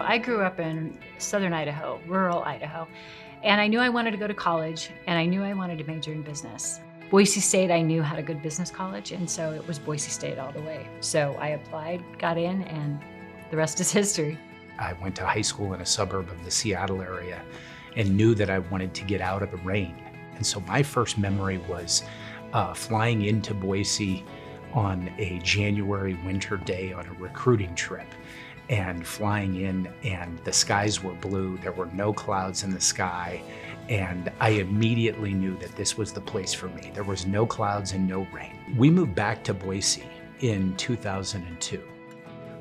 I grew up in southern Idaho, rural Idaho, and I knew I wanted to go to college, and I knew I wanted to major in business. Boise State, I knew had a good business college, and so it was Boise State all the way. So I applied, got in, and the rest is history. I went to high school in a suburb of the Seattle area and knew that I wanted to get out of the rain. And so my first memory was flying into Boise on a January winter day on a recruiting trip, and flying in, and the skies were blue. There were no clouds in the sky. And I immediately knew that this was the place for me. There was no clouds and no rain. We moved back to Boise in 2002.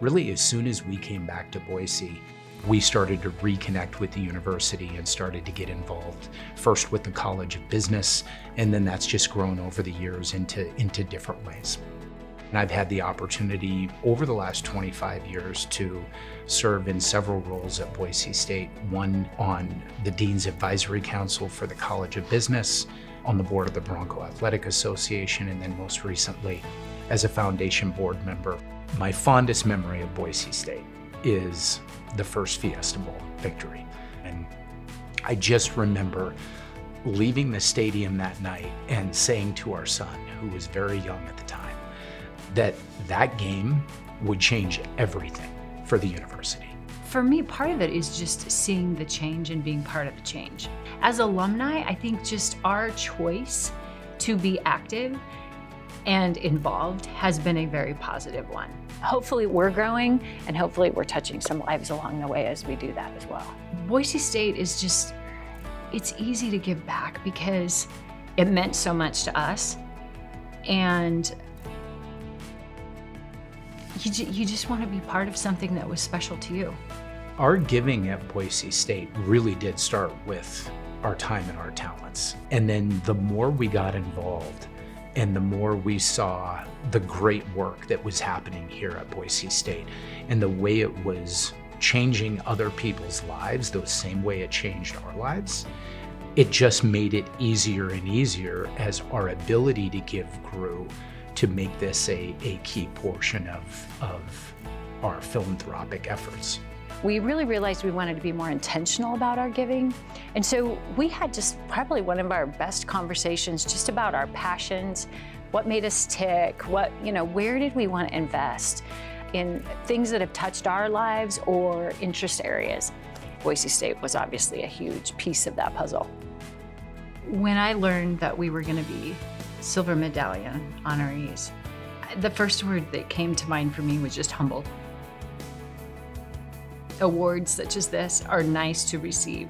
Really, as soon as we came back to Boise, we started to reconnect with the university and started to get involved, first with the College of Business, and then that's just grown over the years into different ways. And I've had the opportunity over the last 25 years to serve in several roles at Boise State, one on the Dean's Advisory Council for the College of Business, on the board of the Bronco Athletic Association, and then most recently as a foundation board member. My fondest memory of Boise State is the first Fiesta Bowl victory. And I just remember leaving the stadium that night and saying to our son, who was very young at the time, that game would change everything for the university. For me, part of it is just seeing the change and being part of the change. As alumni, I think just our choice to be active and involved has been a very positive one. Hopefully we're growing, and hopefully we're touching some lives along the way as we do that as well. Boise State is just, it's easy to give back because it meant so much to us, and you just want to be part of something that was special to you. Our giving at Boise State really did start with our time and our talents. And then the more we got involved and the more we saw the great work that was happening here at Boise State and the way it was changing other people's lives, the same way it changed our lives, it just made it easier and easier as our ability to give grew to make this a key portion of our philanthropic efforts. We really realized we wanted to be more intentional about our giving. And so we had just probably one of our best conversations just about our passions, what made us tick, where did we want to invest in things that have touched our lives or interest areas. Boise State was obviously a huge piece of that puzzle. When I learned that we were going to be Silver Medallion honorees, the first word that came to mind for me was just humbled. Awards such as this are nice to receive,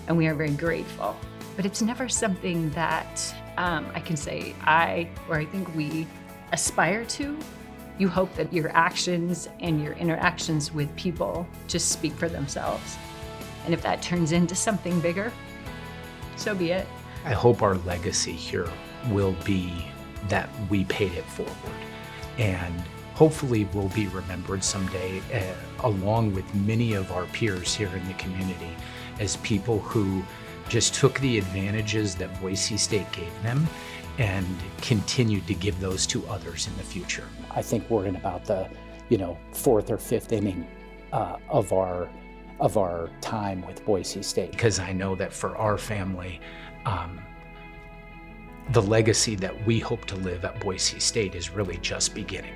and we are very grateful. But it's never something that I can say I think we aspire to. You hope that your actions and your interactions with people just speak for themselves. And if that turns into something bigger, so be it. I hope our legacy here will be that we paid it forward, and hopefully we'll be remembered someday along with many of our peers here in the community as people who just took the advantages that Boise State gave them and continued to give those to others in the future. I think we're in about the fourth or fifth inning of our time with Boise State, because I know that for our family, the legacy that we hope to live at Boise State is really just beginning.